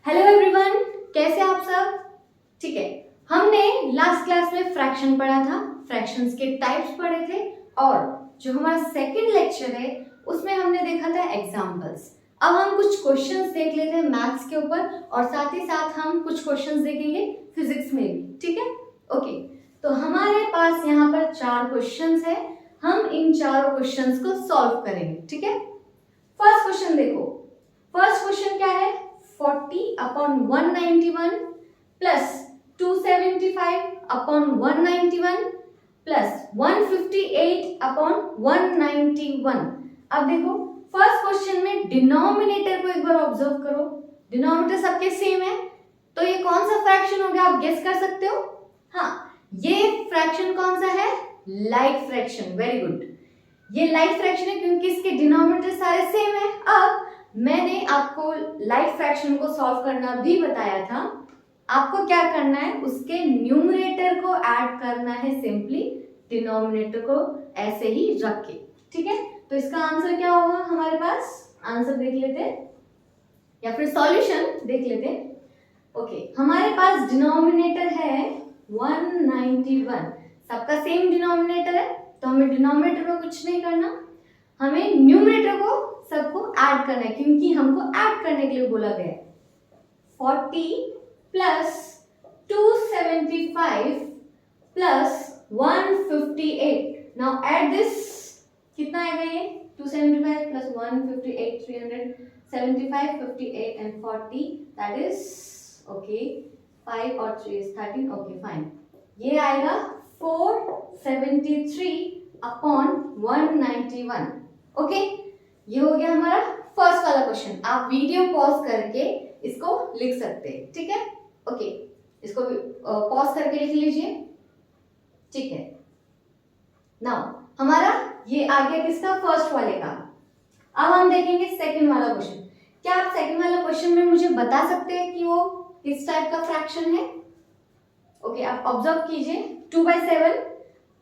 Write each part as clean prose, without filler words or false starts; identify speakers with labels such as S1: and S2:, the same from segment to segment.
S1: Hello everyone, कैसे आप सब? ठीक है, हमने लास्ट क्लास में फ्रैक्शन पढ़ा था, फ्रैक्शंस के टाइप्स पढ़े थे और जो हमारा सेकंड लेक्चर है उसमें हमने देखा था एग्जांपल्स। अब हम कुछ क्वेश्चंस देख लेते हैं मैथ्स के ऊपर और साथ ही साथ हम कुछ क्वेश्चंस देखेंगे फिजिक्स में भी। ठीक है, ओके। तो हमारे पास यहाँ पर 4 क्वेश्चंस है, हम इन चारों क्वेश्चंस को सॉल्व करेंगे। ठीक है, फर्स्ट क्वेश्चन देखो। फर्स्ट क्वेश्चन क्या है? 40/191 प्लस 275 अपॉन 191 प्लस 158/191। अब देखो फर्स्ट क्वेश्चन में डिनोमिनेटर को एक बार ऑब्जर्व करो। डिनोमिनेटर सबके सेम है, तो ये कौन सा फ्रैक्शन हो गया आप गेस कर सकते हो? हाँ, ये फ्रैक्शन कौन सा है? Like fraction. वेरी गुड, ये लाइक फ्रैक्शन है क्योंकि इसके डिनोमिनेटर सारे सेम है। अब मैंने आपको लाइक फ्रैक्शन को सॉल्व करना भी बताया था। आपको क्या करना है? उसके न्यूमरेटर को ऐड करना है, सिंपली डिनोमिनेटर को ऐसे ही रख के। ठीक है, तो इसका आंसर क्या होगा? हमारे पास आंसर देख लेते हैं या फिर सॉल्यूशन देख लेते हैं। ओके, हमारे पास डिनोमिनेटर है 191, सबका सेम डिनोमिनेटर है, तो हमें डिनोमिनेटर में कुछ नहीं करना, हमें न्यूमरेटर को सबको ऐड करना है क्योंकि हमको ऐड करने के लिए बोला गया है। 40 plus 275 plus 158। Now add this, कितना आएगा ये? 275 plus 158, 375, 58 and 40, that is okay 5 और 3 इज 13। ओके फाइन, ये आएगा 473 अपॉन 191। ओके, ये हो गया हमारा फर्स्ट वाला क्वेश्चन। आप वीडियो पॉज करके इसको लिख सकते हैं। ठीक है, ओके, इसको पॉज करके लिख लीजिए। ठीक है, नाउ हमारा ये आ गया किसका? फर्स्ट वाले का। अब हम देखेंगे सेकंड वाला क्वेश्चन। क्या आप सेकंड वाला क्वेश्चन में मुझे बता सकते हैं कि वो किस टाइप का फ्रैक्शन है? ओके, आप ऑब्जर्व कीजिए। 2/7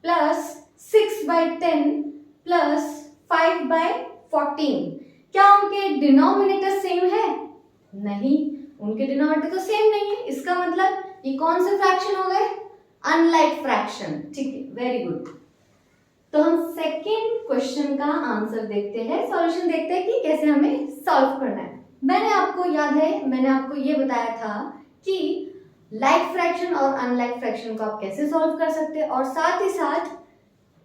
S1: प्लस 6/10 प्लस 5/14। क्या उनके डिनोमिनेटर सेम है? नहीं, उनके डिनोमिनेटर तो सेम नहीं है। इसका मतलब ये कौन से फ्रैक्शन हो गए? Unlike fraction. ठीक है, वेरी गुड। तो हम सेकेंड क्वेश्चन का आंसर देखते हैं, सॉल्यूशन देखते हैं कि कैसे हमें सॉल्व करना है। मैंने आपको याद है, मैंने आपको ये बताया था कि लाइक फ्रैक्शन और अनलाइक फ्रैक्शन को आप कैसे सॉल्व कर सकते हैं और साथ ही साथ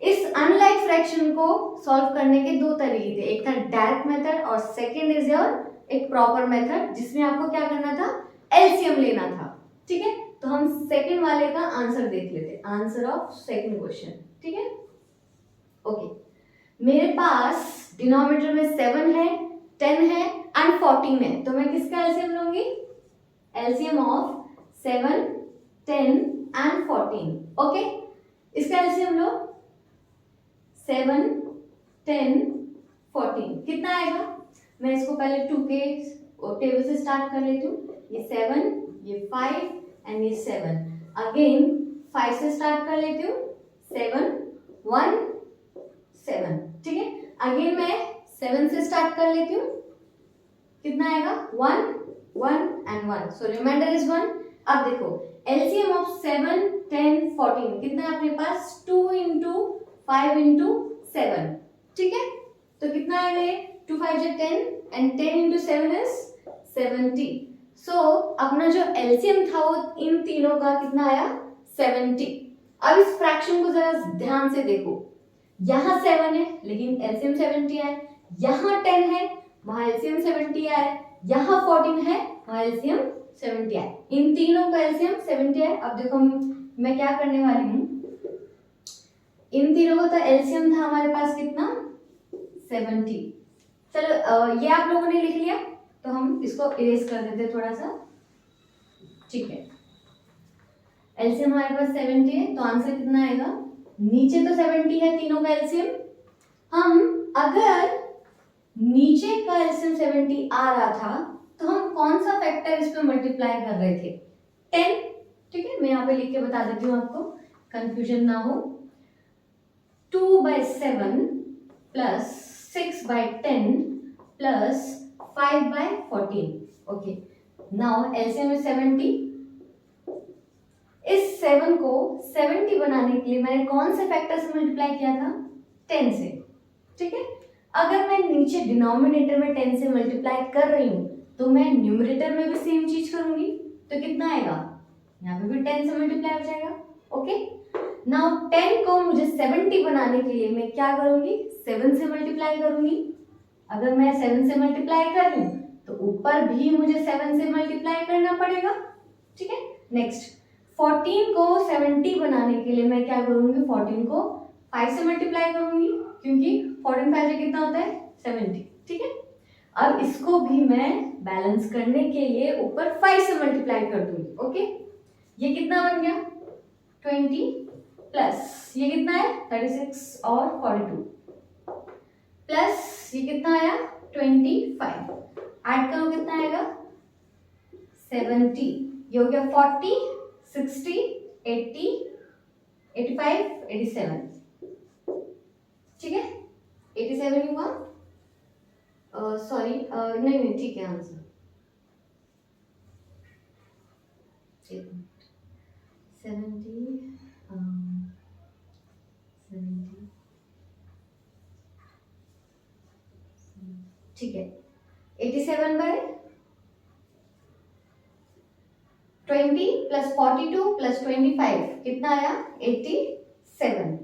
S1: इस अनलाइक फ्रैक्शन को सॉल्व करने के 2 तरीके थे। एक था डायरेक्ट मेथड और सेकंड इज योर एक प्रॉपर मेथड जिसमें आपको क्या करना था? एलसीएम लेना था। ठीक है, तो हम सेकंड वाले का आंसर देख लेते हैं, आंसर ऑफ सेकंड क्वेश्चन। ठीक है, ओके, मेरे पास डिनोमिनेटर में 7 है, 10 है एंड 14 है, तो मैं किसका एलसीएम लूंगी? LCM of 7, 10 and 14। ओके, इसका एलसीएम लो। 7, 10, 14 कितना आएगा? मैं इसको पहले 2 के टेबल से स्टार्ट कर लेती हूँ। ये 7, ये 5 एंड ये 7। अगेन 5 से स्टार्ट कर लेती हूँ। 7, 1, 7। ठीक है, अगेन मैं 7 से स्टार्ट कर लेती हूँ। कितना आएगा? 1, 1 एंड 1, सो रिमाइंडर इज 1। अब देखो एलसीएम ऑफ 7, 10, 14 कितना है अपने पास? 2 into 5 into 7। ठीक है, तो कितना आएगा ये? 2 5 is 10 and 10 into 7 is 70। सो अपना जो एलसीएम था वो इन तीनों का कितना आया? 70। अब इस फ्रैक्शन को जरा ध्यान से देखो, यहाँ 7 है लेकिन एलसीएम 70 है, यहाँ 10 है वहां एलसीएम 70 है, यहाँ 14 है वहां एलसीएम 70 है, इन तीनों का एलसीएम 70 है। अब देखो मैं क्या करने वाली हूँ, इन तीनों का तो एलसीएम था हमारे पास कितना? 70। चलो ये आप लोगों ने लिख लिया, तो हम इसको इरेज कर देते थोड़ा सा। ठीक है, एलसीएम हमारे पास 70 है, तो आंसर कितना आएगा? नीचे तो 70 है तीनों का एलसीएम, हम अगर नीचे का एलसीएम 70 आ रहा था तो हम कौन सा फैक्टर इस पे मल्टीप्लाई कर रहे थे? 10। ठीक है, मैं यहाँ पे लिख के बता देती हूँ आपको, कंफ्यूजन ना हो। 2/7 plus 6/10 plus 5/14। Okay, now LCM is 70। इस 7 को 70 बनाने के लिए मैंने कौन से फैक्टर से मल्टीप्लाई किया था? 10 से। ठीक है, अगर मैं नीचे डिनोमिनेटर में 10 से मल्टीप्लाई कर रही हूं तो मैं न्यूमरेटर में भी सेम चीज करूंगी, तो कितना आएगा? यहाँ पे भी 10 से मल्टीप्लाई हो जाएगा। ओके, नाउ 10 को मुझे 70 बनाने के लिए मैं क्या करूंगी? 7 से मल्टीप्लाई करूंगी। अगर मैं 7 से मल्टीप्लाई कर रही हूं तो ऊपर भी मुझे 7 से मल्टीप्लाई करना पड़ेगा। ठीक है, नेक्स्ट 14 को 70 बनाने के लिए मैं क्या करूंगी? 14 को 5 से मल्टीप्लाई करूंगी, क्योंकि 14 5 से कितना होता है? 70। ठीक है, अब इसको भी मैं बैलेंस करने के लिए ऊपर 5 से मल्टीप्लाई कर दूंगी। ओके, ये कितना बन गया? 20 प्लस ये कितना है? 36 और 42 प्लस ये कितना आया? 25। ऐड करो कितना आएगा? 70। ये हो गया 40 60 80 85 87। ठीक है, 87 ही हुआ। सॉरी, नहीं ठीक है आंसर। 70 ठीक है, 87 बाय 20 प्लस 42 प्लस 25 कितना आया? 87।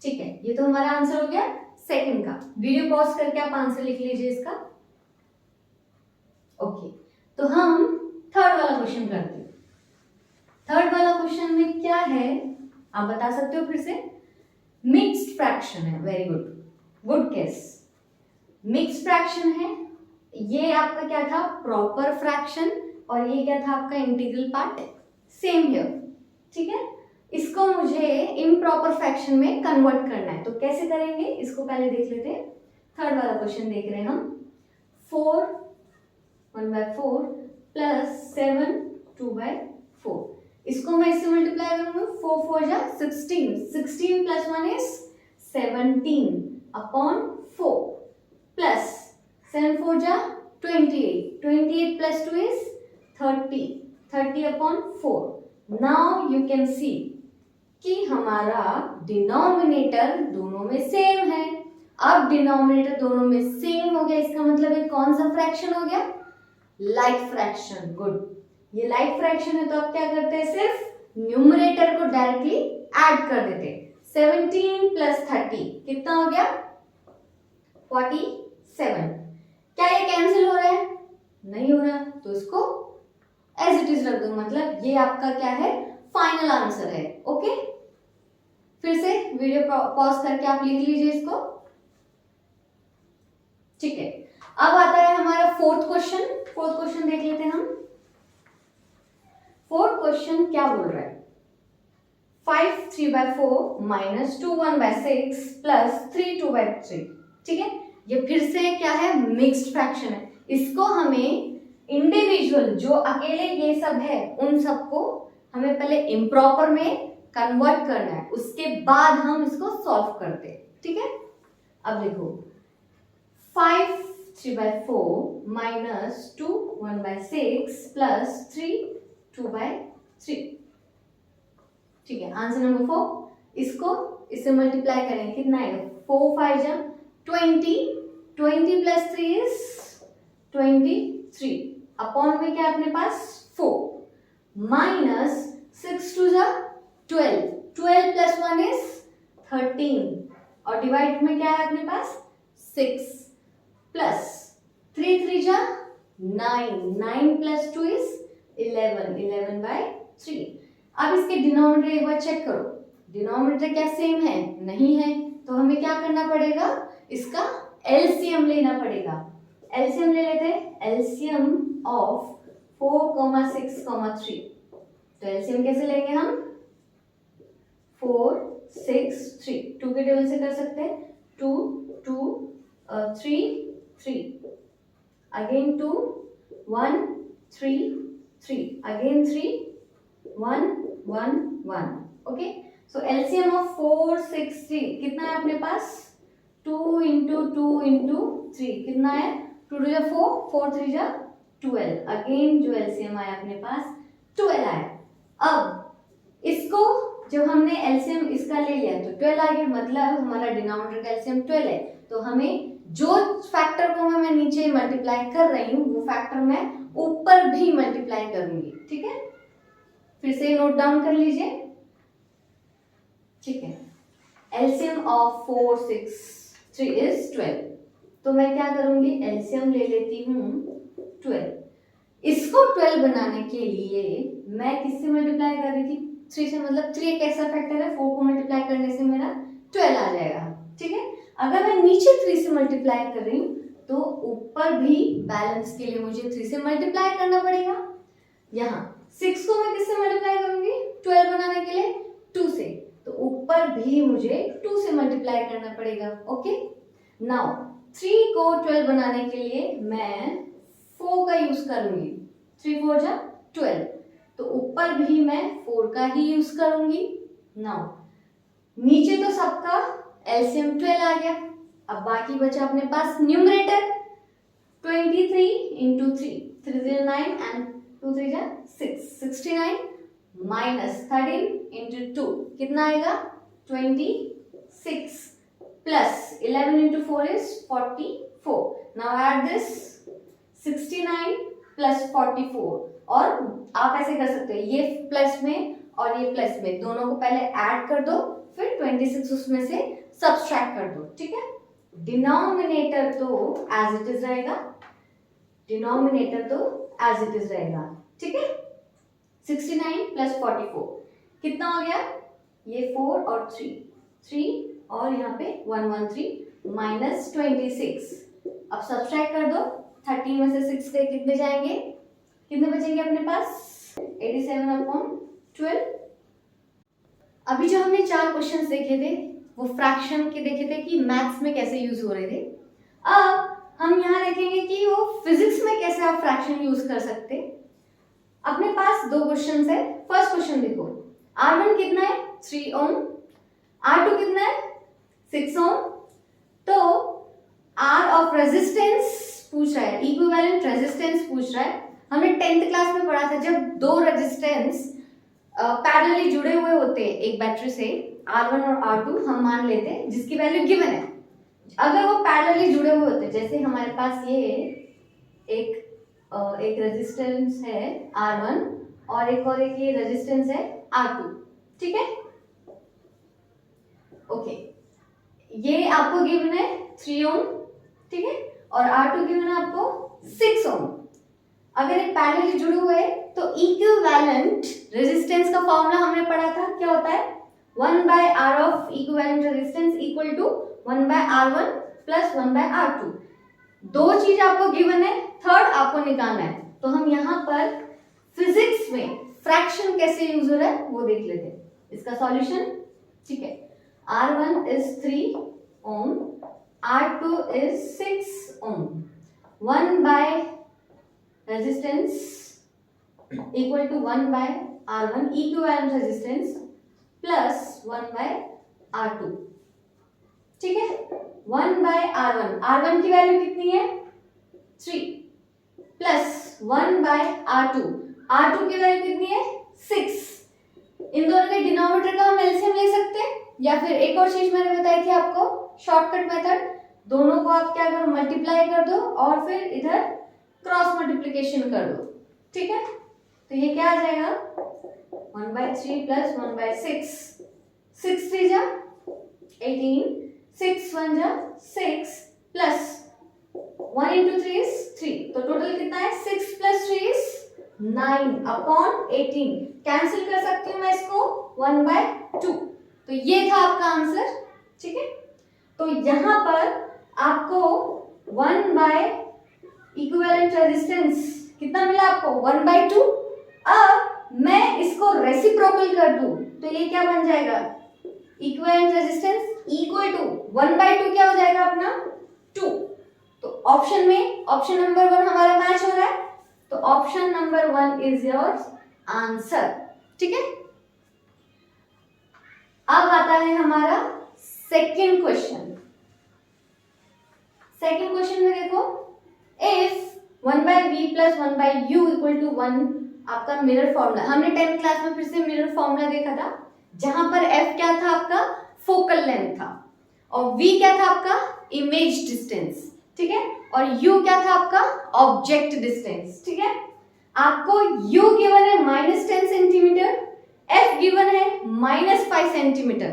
S1: ठीक है, ये तो हमारा आंसर हो गया सेकंड का। वीडियो पॉज करके आप आंसर लिख लीजिए इसका। ओके, तो हम थर्ड वाला क्वेश्चन करते हैं। थर्ड वाला क्वेश्चन में क्या है आप बता सकते हो फिर से? मिक्स्ड फ्रैक्शन है। Very good, good guess. Mixed fraction है। ये आपका क्या था? Proper fraction. और ये क्या था? आपका इंटीग्रल पार्ट। Same here. ठीक है, इसको मुझे इम्प्रॉपर फ्रैक्शन में कन्वर्ट करना है, तो कैसे करेंगे इसको पहले देख लेते हैं। थर्ड वाला क्वेश्चन देख रहे हैं हम। 4 1/4 प्लस 7 2/4। इसको मैं इससे मल्टीप्लाई करूंगी। 4 4 जा 16, 16 प्लस 1 इज 17 अपॉन 4 प्लस 7 4 जा 28, 28 plus 2 is 30, 30 upon 4। Now you can see कि हमारा डिनोमिनेटर दोनों में सेम है। अब डिनोमिनेटर दोनों में सेम हो गया, इसका मतलब एक कौन सा फ्रैक्शन हो गया? Like fraction. गुड, ये लाइक फ्रैक्शन है तो आप क्या करते हैं? सिर्फ न्यूमरेटर को डायरेक्टली ऐड कर देते। 17 प्लस 30 कितना हो गया? 47। क्या ये कैंसिल हो रहा है? नहीं हो रहा, तो इसको एज इट इज रख दो। मतलब ये आपका क्या है? फाइनल आंसर है। ओके, फिर से वीडियो पॉज करके आप लिख लीजिए इसको। ठीक है, अब आता है हमारा फोर्थ क्वेश्चन। फोर्थ क्वेश्चन देख लेते हैं हम। फोर्थ क्वेश्चन क्या बोल रहा है? 5 3/4 माइनस 2 1/6 प्लस 3 2/3। ठीक है, ये फिर से क्या है? मिक्स्ड फ्रैक्शन है। इसको हमें इंडिविजुअल जो अकेले ये सब है उन सबको हमें पहले इम्प्रॉपर में कन्वर्ट करना है, उसके बाद हम इसको सॉल्व करते हैं। ठीक है, अब देखो 5 3/4 माइनस 2 1/6 प्लस 3 2/3। ठीक है, आंसर नंबर 4। इसको इससे मल्टीप्लाई करेंगे, कितना आएगा? 4 5 जा 20, 20 प्लस 3 इज 23 अपॉन में क्या अपने पास? 4 माइनस 6 2 जा 12, 12 प्लस 1 इज 13 और डिवाइड में क्या है अपने पास? 6 प्लस 3 3 जा 9, 9 प्लस 2 इज 11, 11/3। अब इसके डिनोमिनेटर एक बार चेक करो। डिनोमिनेटर क्या सेम है? नहीं है, तो हमें क्या करना पड़ेगा? इसका एलसीएम लेना पड़ेगा। एलसीएम ले लेते हैं। LCM of 4 6 3। तो एलसीएम कैसे लेंगे हम? 4 6 3 2 के टेबल से कर सकते हैं। 2 2 3 3 again 2 1 3 3 again 3 1 1 1। Okay, so LCM of 4 6 3 कितना है अपने पास? 2 × 2 × 3 कितना है? 2 2 जा 4, 4 3 जा 12, अगेन जो एलसीएम आया अपने पास 12 आया। अब इसको जब हमने एलसीएम इसका ले लिया तो 12 आ गया, मतलब हमारा डिनोमिनेटर का एलसीएम 12 है, तो हमें जो फैक्टर को मैं नीचे मल्टीप्लाई कर रही हूँ वो फैक्टर मैं ऊपर भी मल्टीप्लाई करूंगी। ठीक है, फिर से नोट डाउन कर लीजिए। ठीक है, एलसीएम ऑफ 4, 6, 3 इज 12, तो मैं क्या करूंगी, एलसीएम ले लेती हूँ 12। इसको 12 बनाने के लिए मैं किससे मल्टीप्लाई कर रही थी, 3 से, मतलब 3 एक ऐसा फैक्टर है 4 को मल्टीप्लाई करने से मेरा 12 आ जाएगा। ठीक है, अगर मैं नीचे 3 से मल्टीप्लाई कर रही हूँ तो ऊपर भी बैलेंस के लिए मुझे 3 से मल्टीप्लाई करना पड़ेगा। यहाँ 6 को मैं किससे मल्टीप्लाई करूंगी 12 बनाने के लिए, 2 से, तो ऊपर भी मुझे 2 से मल्टीप्लाई करना पड़ेगा। ओके, नाउ 3 को 12 बनाने के लिए मैं 4 का यूज करूंगी, 3 4 जा 12, तो ऊपर भी मैं 4 का ही यूज करूंगी। नाउ नीचे तो सबका एलसीएम 12 आ गया, अब बाकी बचा अपने पास न्यूमरेटर 23 इंटू 3, 3 0 9 एंड 2 3 जा 6, 69 माइनस 13 इंटू 2 कितना आएगा 26 plus 11 into 4 is 44। Now add this 69 plus 44, और आप ऐसे कर सकते हो, ये प्लस में और ये प्लस में दोनों को पहले ऐड कर दो, फिर 26 उसमें से सब्सट्रैक्ट कर दो। ठीक है, डिनोमिनेटर तो एज इट इज रहेगा, डिनोमिनेटर तो एज इट इज रहेगा। ठीक है, 69 प्लस 44 कितना हो गया, ये 4 और 3 और यहाँ पे 113 माइनस 26, अब सब्सट्रैक्ट कर दो, 13 में से 6 के कितने जाएंगे, कितने बचेंगे अपने पास 87/12। अभी जो हमने 4 क्वेश्चंस देखे थे वो फ्रैक्शन के देखे थे कि मैथ्स में कैसे यूज हो रहे थे। अब हम यहाँ देखेंगे कि वो फिजिक्स में कैसे आप फ्रैक्शन यूज कर सकते। अपने पास 2 क्वेश्चंस है। फर्स्ट क्वेश्चन देखो, R1 कितना है 3 ओम, R2 कितना है 6 ओम, तो R ऑफ रेजिस्टेंस पूछ रहा है, इक्विवेलेंट रेजिस्टेंस पूछ रहा है। हमने 10th क्लास में पढ़ा था जब 2 रेजिस्टेंस पैरेलली जुड़े हुए होते हैं एक बैटरी से, R1 और R2 हम मान लेते हैं जिसकी वैल्यू गिवन है, अगर वो पैरेलली जुड़े हुए होते, जैसे हमारे पास ये एक रेजिस्टेंस है R1 और एक ये रेजिस्टेंस है R2। ठीक है, ओके, ये आपको गिवन है 3 ओम, ठीक है, और R2 गिवन है आपको 6 ओम। अगर एक पैरेलली जुड़े हुए तो इक्विवेलेंट रेजिस्टेंस का फॉर्मूला हमने पढ़ा था, क्या होता है 1/R of equivalent resistance equal to 1/R1 plus 1/R2। 2 चीज आपको गिवन है, थर्ड आपको निकालना है। तो हम यहाँ पर फिजिक्स में फ्रैक्शन कैसे यूज हो रहा है वो देख लेते हैं, इसका सॉल्यूशन। ठीक है, R1 is 3 ohm, R2 is 6 ohm, 1 resistance equal to 1/R1 equivalent resistance plus 1/R2। ठीक है, 1/R1, R1 की वैल्यू कितनी है 3 प्लस 1/R2, R2 की वैल्यू कितनी है 6। इन दोनों के डिनोमिनेटर का हम एलसीएम ले सकते हैं, या फिर एक और चीज मैंने बताई थी आपको, शॉर्टकट मेथड, दोनों को आप क्या करो मल्टीप्लाई कर दो और फिर इधर क्रॉस मल्टीप्लिकेशन कर दो। ठीक है, तो ये क्या आ जाएगा 1/3 प्लस 1/6, 6 3 जा 18, 6 1 जा 6 प्लस 1 into 3 is 3, तो टोटल कितना है 6 plus 3 is 9/18। कैंसिल कर सकती हूँ मैं इसको 1/2, तो ये था आपका आंसर। ठीक है, तो यहाँ पर आपको 1 इक्विवेलेंट रेजिस्टेंस कितना मिला आपको 1/2। अब मैं इसको रेसिप्रोकल कर दूं तो ये क्या बन जाएगा, इक्विवेलेंट रेजिस्टेंस इक्वल टू 1/2 क्या हो जाएगा अपना 2। तो ऑप्शन में ऑप्शन नंबर 1 हमारा मैच हो रहा है, तो option number 1 is your answer. ठीक है, अब आता है हमारा सेकंड क्वेश्चन। सेकंड क्वेश्चन में देखो, if 1/v plus 1/u equal to 1 आपका मिरर फॉर्मूला। हमने 10th क्लास में फिर से मिरर फॉर्मूला देखा था, जहां पर f क्या था आपका फोकल लेंथ था और v क्या था आपका इमेज डिस्टेंस, ठीक है, और u क्या था आपका ऑब्जेक्ट डिस्टेंस, ठीक है। आपको u गिवन है -10 सेंटीमीटर, f गिवन है -5 सेंटीमीटर।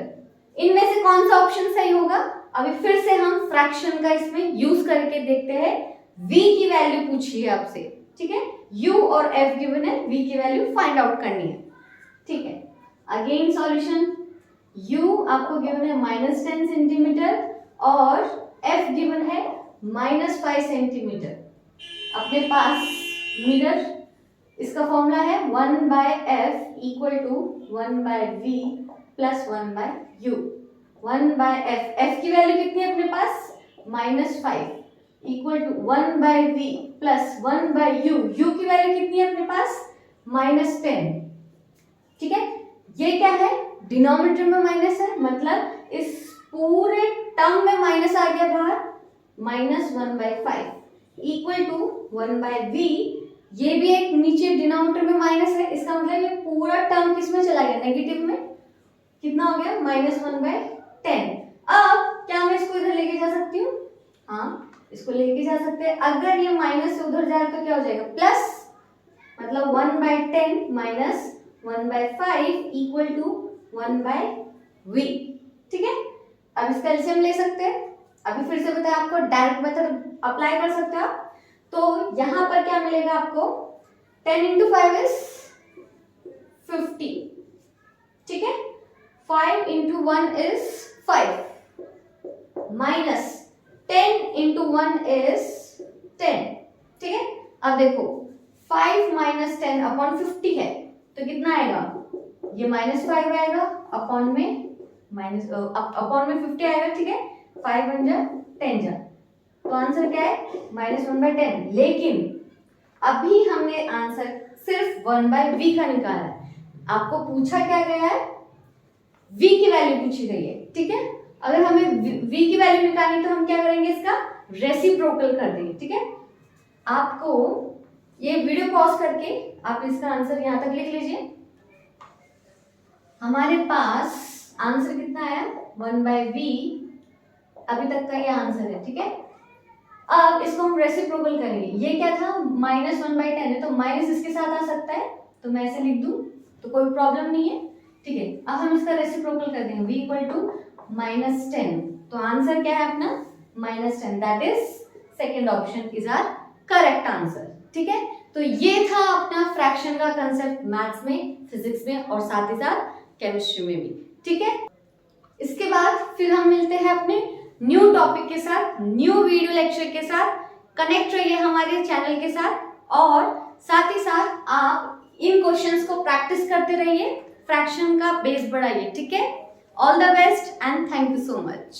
S1: इनमें से कौन सा ऑप्शन सही होगा? अभी फिर से हम फ्रैक्शन का इसमें यूज करके देखते हैं। v की वैल्यू पूछी है आपसे, ठीक है, u और f गिवन है, v की वैल्यू फाइंड आउट करनी है, ठीक है। अगेन सॉल्यूशन, u आपको गिवन है -10 सेंटीमीटर और f गिवन है -5 सेंटीमीटर। अपने पास मिरर, इसका फॉर्मूला है 1/f equal to 1/v plus 1/u। 1/f, f की वैल्यू कितनी है अपने पास -5 equal to 1/v plus 1/u, u की वैल्यू कितनी है अपने पास -10, ठीक है। ये क्या है, डिनोमिनेटर में माइनस है, मतलब इस पूरे टर्म में माइनस आ गया बाहर, -1/5 इक्वल टू 1/v। ये भी एक नीचे डिनोमिनेटर में माइनस है, इसका मतलब ये पूरा टर्म किस में चला गया, नेगेटिव में। कितना हो गया -1/10। अब क्या मैं इसको इधर लेके जा सकती हूँ? हाँ, इसको लेके जा सकते हैं। अगर ये माइनस से उधर जाए तो क्या हो जाएगा प्लस, मतलब 1/10 माइनस 1/5 इक्वल टू 1/v, ठीक है। अब इसका एलसीएम ले सकते हैं। अभी फिर से बताया आपको, डायरेक्ट मेथड अप्लाई कर सकते हो आप। तो यहाँ पर क्या मिलेगा आपको, 10 into 5 is 50, ठीक है। 5 into 1 is 5 minus 10 into 1 is 10, ठीक है। अब देखो 5 minus 10 अपॉन 50 है तो कितना आएगा, ये -5 आएगा, अपॉन में अपॉन में 50 आएगा, ठीक है। 5 1 जा 10 जा, तो आंसर क्या है -1/10। लेकिन अभी हमने आंसर सिर्फ 1/v का निकाला है। आपको पूछा क्या गया है, v की वैल्यू पूछी गई है, ठीक है। अगर हमें v की वैल्यू निकालनी तो हम क्या करेंगे, इसका रेसिप्रोकल कर देंगे, ठीक है। आपको ये वीडियो पॉज करके आप इसका आंसर यहां तक लिख लीजिए। हमारे पास आंसर कितना आया 1/v, अभी तक का ये आंसर है, ठीक है। अब इसको हम रेसिप्रोकल करेंगे। ये क्या था -1/10 है, तो माइनस इसके साथ आ सकता है, तो मैं ऐसे लिख दूं तो कोई प्रॉब्लम नहीं है, ठीक है। अब हम इसका रेसिप्रोकल कर देंगे, v इक्वल टू -10, तो आंसर क्या है अपना -10, that is second option is our correct answer, ठीक है। तो ये था अपना फ्रैक्शन का कंसेप्ट मैथ्स में, फिजिक्स में और साथ ही साथ केमिस्ट्री में भी, ठीक है। इसके बाद फिर हम मिलते हैं अपने न्यू टॉपिक के साथ, न्यू वीडियो लेक्चर के साथ। कनेक्ट रहिए हमारे चैनल के साथ और साथ ही साथ आप इन क्वेश्चंस को प्रैक्टिस करते रहिए, फ्रैक्शन का बेस बढ़ाइए, ठीक है। All the best and thank you so much.